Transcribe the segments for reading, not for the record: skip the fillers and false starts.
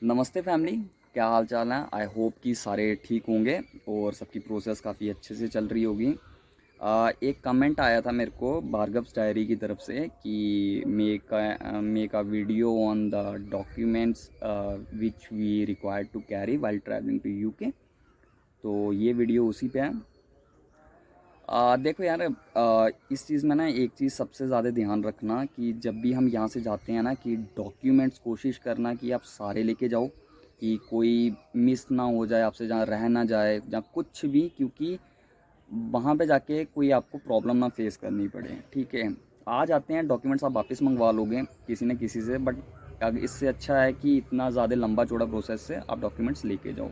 नमस्ते फैमिली। क्या हाल चाल है? आई होप कि सारे ठीक होंगे और सबकी प्रोसेस काफ़ी अच्छे से चल रही होगी। एक कमेंट आया था मेरे को भार्गव्स डायरी की तरफ से कि make a video on the documents which we required to carry while travelling to UK. तो ये वीडियो उसी पे है। देखो यार, इस चीज़ में ना एक चीज़ सबसे ज़्यादा ध्यान रखना कि जब भी हम यहाँ से जाते हैं ना कि डॉक्यूमेंट्स कोशिश करना कि आप सारे लेके जाओ, कि कोई मिस ना हो जाए आपसे, जहाँ रह ना जाए, जहाँ कुछ भी, क्योंकि वहाँ पे जाके कोई आपको प्रॉब्लम ना फेस करनी पड़े। ठीक है, आ जाते हैं डॉक्यूमेंट्स आप वापस मंगवा लोगे किसी न किसी से, बट अब इससे अच्छा है कि इतना ज़्यादा लंबा चौड़ा प्रोसेस से आप डॉक्यूमेंट्स लेके जाओ।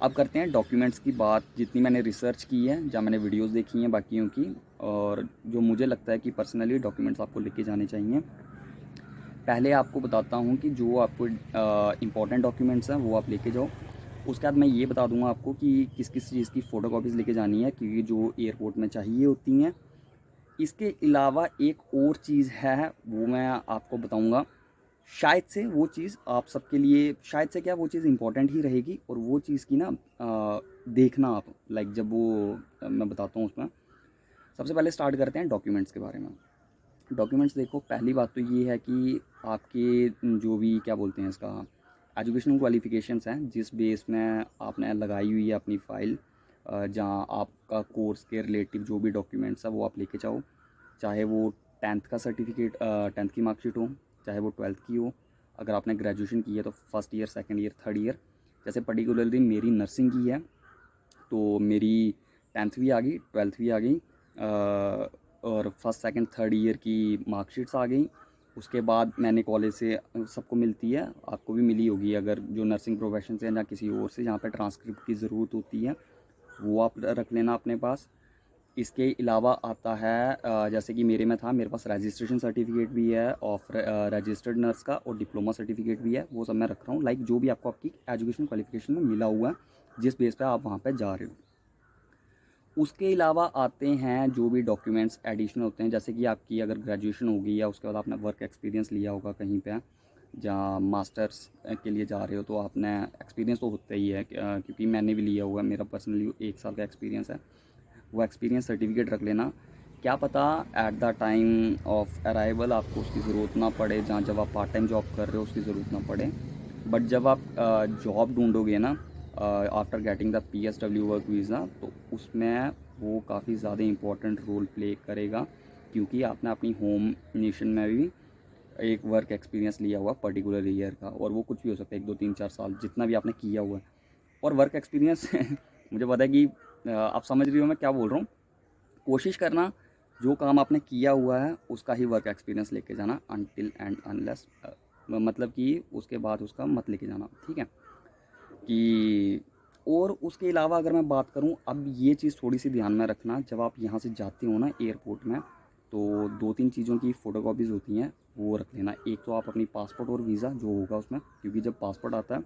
अब करते हैं डॉक्यूमेंट्स की बात। जितनी मैंने रिसर्च की है, जहाँ मैंने वीडियोस देखी हैं बाकियों की, और जो मुझे लगता है कि पर्सनली डॉक्यूमेंट्स आपको लेके जाने चाहिए। पहले आपको बताता हूँ कि जो आपको इम्पॉर्टेंट डॉक्यूमेंट्स हैं वो आप लेके जाओ। उसके बाद मैं ये बता दूंगा आपको कि किस किस चीज़ की फ़ोटो कॉपीज़ लेके जानी है, क्योंकि जो एयरपोर्ट में चाहिए होती हैं। इसके अलावा एक और चीज़ है, वो मैं आपको बताऊंगा। शायद से वो चीज़ आप सबके लिए, शायद से क्या, वो चीज़ इंपॉर्टेंट ही रहेगी, और वो चीज़ की ना देखना आप, लाइक जब वो मैं बताता हूँ उसमें। सबसे पहले स्टार्ट करते हैं डॉक्यूमेंट्स के बारे में। डॉक्यूमेंट्स देखो, पहली बात तो ये है कि आपके जो भी क्या बोलते हैं इसका, एजुकेशनल क्वालिफ़िकेशंस हैं, जिस बेस में आपने लगाई हुई है अपनी फ़ाइल, जहाँ आपका कोर्स के रिलेटिव जो भी डॉक्यूमेंट्स है वो आप लेके जाओ। चाहे वो टेंथ का सर्टिफिकेट, टेंथ की मार्कशीट हो, चाहे वो ट्वेल्थ की हो। अगर आपने ग्रेजुएशन की है तो first year, second year, third year. जैसे पर्टिकुलरली मेरी नर्सिंग की है, तो मेरी टेंथ भी आ गई, ट्वेल्थ भी आ गई, और फर्स्ट सेकंड थर्ड ईयर की मार्कशीट्स आ गई। उसके बाद मैंने कॉलेज से, सबको मिलती है, आपको भी मिली होगी अगर जो नर्सिंग प्रोफेशन से या किसी और से, जहाँ पे ट्रांसक्रिप्ट की ज़रूरत होती है, वो आप रख लेना अपने पास। इसके अलावा आता है, जैसे कि मेरे में था, मेरे पास रजिस्ट्रेशन सर्टिफिकेट भी है ऑफ रजिस्टर्ड नर्स का, और डिप्लोमा सर्टिफिकेट भी है, वो सब मैं रख रहा हूँ, लाइक जो भी आपको आपकी एजुकेशन क्वालिफिकेशन में मिला हुआ है, जिस बेस पे आप वहाँ पे जा रहे हो। उसके अलावा आते हैं जो भी डॉक्यूमेंट्स एडिशनल होते हैं, जैसे कि आपकी अगर ग्रेजुएशन होगी या उसके बाद आपने वर्क एक्सपीरियंस लिया होगा कहीं पे, जहाँ मास्टर्स के लिए जा रहे हो, तो आपने एक्सपीरियंस तो होता ही है, क्योंकि मैंने भी लिया हुआ है, मेरा पर्सनली 1 साल का एक्सपीरियंस है। वो एक्सपीरियंस सर्टिफिकेट रख लेना। क्या पता at the time of arrival आपको उसकी ज़रूरत ना पड़े, जहाँ जब आप पार्ट टाइम जॉब कर रहे हो उसकी ज़रूरत ना पड़े। बट जब आप जॉब ढूंढोगे ना, after getting the PSW work visa, तो उसमें वो काफ़ी ज़्यादा इंपॉर्टेंट रोल प्ले करेगा, क्योंकि आपने अपनी होम नेशन में भी एक वर्क एक्सपीरियंस लिया हुआ पर्टिकुलर ईयर का, और वो कुछ भी हो सकता है, 1 2 3 4 साल, जितना भी आपने किया हुआ है। और वर्क एक्सपीरियंस मुझे पता है कि आप समझ रही हो मैं क्या बोल रहा हूँ। कोशिश करना जो काम आपने किया हुआ है उसका ही वर्क एक्सपीरियंस लेके जाना, अनटिल एंड अनलेस, मतलब कि उसके बाद उसका मत लेके जाना, ठीक है। कि और उसके अलावा अगर मैं बात करूं, अब ये चीज़ थोड़ी सी ध्यान में रखना, जब आप यहाँ से जाते हो ना एयरपोर्ट में, तो 2 3 चीज़ों की फ़ोटो कॉपीज़ होती हैं, वो रख लेना। एक तो आप अपनी पासपोर्ट और वीज़ा जो होगा उसमें, क्योंकि जब पासपोर्ट आता है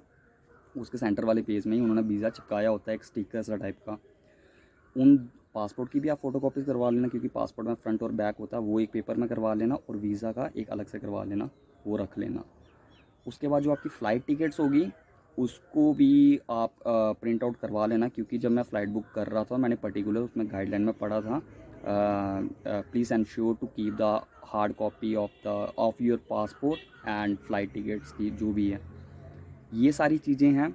उसके सेंटर वाले पेज में ही उन्होंने वीज़ा चिपकाया होता है, एक स्टिकर सा टाइप का। उन पासपोर्ट की भी आप फ़ोटो कॉपीज़ करवा लेना, क्योंकि पासपोर्ट में फ्रंट और बैक होता है, वो एक पेपर में करवा लेना, और वीज़ा का एक अलग से करवा लेना, वो रख लेना। उसके बाद जो आपकी फ़्लाइट टिकट्स होगी उसको भी आप प्रिंट आउट करवा लेना, क्योंकि जब मैं फ़्लाइट बुक कर रहा था मैंने पर्टिकुलर उसमें गाइडलाइन में पढ़ा था, please ensure to keep the hard copy of your passport and flight tickets की जो भी है, ये सारी चीज़ें हैं,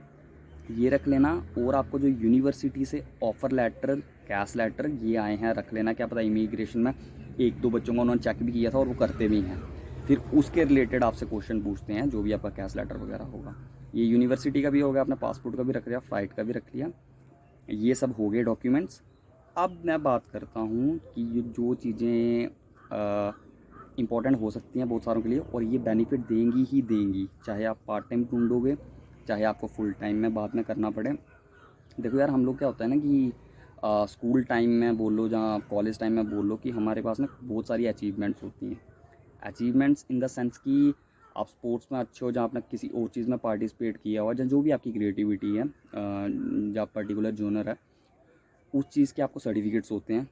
ये रख लेना। और आपको जो यूनिवर्सिटी से ऑफ़र लेटर, कैश लेटर, ये आए हैं, रख लेना। क्या पता इमिग्रेशन में 1 2 बच्चों को उन्होंने चेक भी किया था और वो करते भी हैं, फिर उसके रिलेटेड आपसे क्वेश्चन पूछते हैं, जो भी आपका कैश लेटर वगैरह होगा। ये यूनिवर्सिटी का भी हो गया, अपना पासपोर्ट का भी रख लिया, फ़्लाइट का भी रख लिया, ये सब हो गए डॉक्यूमेंट्स। अब मैं बात करता हूँ कि ये जो चीज़ें इंपॉर्टेंट हो सकती हैं बहुत सारों के लिए, और ये बेनिफिट देंगी ही देंगी, चाहे आप पार्ट टाइम ढूंढोगे, चाहे आपको फुल टाइम में बाद में करना पड़े। देखो यार, हम लोग क्या होता है ना कि स्कूल टाइम में बोल लो, जहाँ कॉलेज टाइम में बोल लो, कि हमारे पास ना बहुत सारी अचीवमेंट्स होती हैं। अचीवमेंट्स इन द सेंस कि आप स्पोर्ट्स में अच्छे हो, जहाँ आपने किसी और चीज़ में पार्टिसिपेट किया हुआ, जहाँ जो भी आपकी क्रिएटिविटी है, जहाँ पर्टिकुलर जोनर है, उस चीज़ के आपको सर्टिफिकेट्स होते हैं,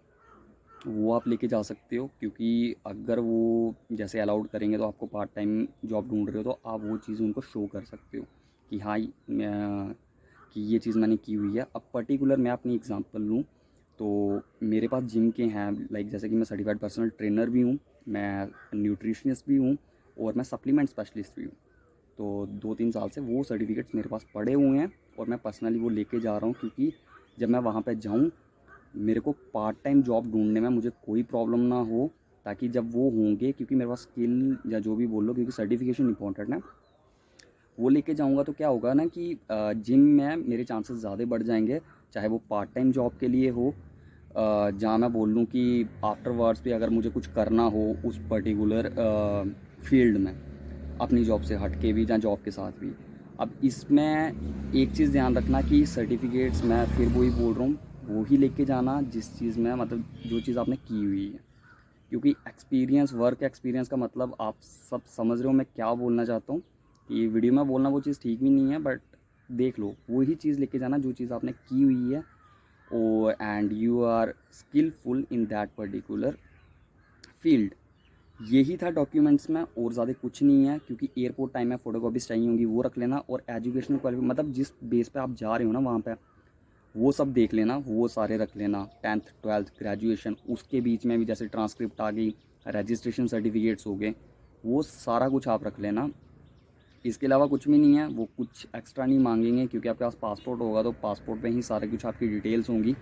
वो आप लेके जा सकते हो। क्योंकि अगर वो जैसे अलाउड करेंगे तो आपको पार्ट टाइम जॉब ढूंढ रहे हो तो आप वो चीज़ उनको शो कर सकते हो। कि हाँ कि ये चीज़ मैंने की हुई है। अब पर्टिकुलर मैं अपनी एग्जांपल लूँ तो मेरे पास जिम के हैं, लाइक जैसे कि मैं सर्टिफाइड पर्सनल ट्रेनर भी हूँ, मैं न्यूट्रिशनिस्ट भी हूँ और मैं सप्लीमेंट स्पेशलिस्ट भी हूँ। तो 2-3 साल से वो सर्टिफिकेट्स मेरे पास पड़े हुए हैं और मैं पर्सनली वो लेके जा रहा हूँ, क्योंकि जब मैं वहाँ पे जाऊँ मेरे को पार्ट टाइम जॉब ढूंढने में मुझे कोई प्रॉब्लम ना हो, ताकि जब वो होंगे, क्योंकि मेरे पास स्किल या जो भी बोल लो, क्योंकि सर्टिफिकेशन इंपॉर्टेंट है, वो लेके जाऊंगा तो क्या होगा ना कि जिम में मेरे चांसेस ज़्यादा बढ़ जाएंगे, चाहे वो पार्ट टाइम जॉब के लिए हो, जहाँ मैं बोल लूँ कि आफ्टर वर्ड्स भी अगर मुझे कुछ करना हो उस पर्टिकुलर फील्ड में, अपनी जॉब से हट के भी या जॉब के साथ भी। अब इसमें एक चीज़ ध्यान रखना कि सर्टिफिकेट्स मैं फिर वही बोल रहा हूँ, वो ही लेके जाना जिस चीज़ में, मतलब जो चीज़ आपने की हुई है, क्योंकि एक्सपीरियंस, वर्क एक्सपीरियंस का मतलब आप सब समझ रहे हो मैं क्या बोलना चाहता हूँ। कि वीडियो में बोलना वो चीज़ ठीक भी नहीं है, बट देख लो वही चीज़ लेके जाना जो चीज़ आपने की हुई है, oh and you are skilful in that particular field. यही था डॉक्यूमेंट्स में, और ज़्यादा कुछ नहीं है, क्योंकि एयरपोर्ट टाइम में फ़ोटोकॉपीज चाहिए होंगी, वो रख लेना, और एजुकेशनल क्वालिफिकेशन मतलब जिस बेस पे आप जा रहे हो ना वहाँ पे, वो सब देख लेना, वो सारे रख लेना, 10th 12th ग्रेजुएशन, उसके बीच में भी जैसे ट्रांसक्रिप्ट आ गई, रजिस्ट्रेशन सर्टिफिकेट्स हो गए, वो सारा कुछ आप रख लेना। इसके अलावा कुछ भी नहीं है, वो कुछ एक्स्ट्रा नहीं मांगेंगे, क्योंकि आपके पास पासपोर्ट होगा तो पासपोर्ट पे ही सारा कुछ आपकी डिटेल्स होंगी।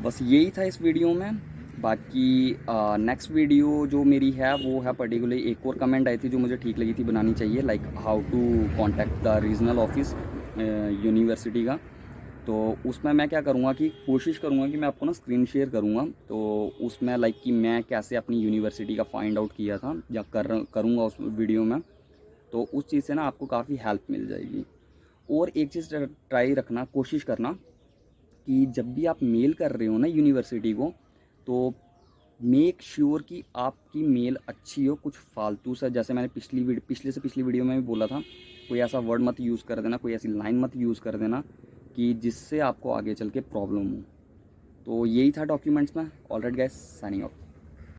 बस यही था इस वीडियो में। बाकी नेक्स्ट वीडियो जो मेरी है वो है पर्टिकुलरली, एक और कमेंट आई थी जो मुझे ठीक लगी थी बनानी चाहिए, like how to contact the regional office university का। तो उसमें मैं क्या करूँगा कि कोशिश करूँगा कि मैं आपको ना स्क्रीन शेयर करूँगा, तो उसमें लाइक कि मैं कैसे अपनी यूनिवर्सिटी का फाइंड आउट किया था या करूँगा उस वीडियो में, तो उस चीज़ से ना आपको काफ़ी हेल्प मिल जाएगी। और एक चीज़ ट्राई रखना, कोशिश करना कि जब भी आप मेल कर रहे हो ना यूनिवर्सिटी को, तो मेक श्योर कि आपकी मेल अच्छी हो, कुछ फालतू सा, जैसे मैंने पिछले वीडियो में भी बोला था, कोई ऐसा वर्ड मत यूज़ कर देना, कोई ऐसी लाइन मत यूज़ कर देना कि जिससे आपको आगे चल के प्रॉब्लम हो। तो यही था डॉक्यूमेंट्स में। Alright guys, signing off.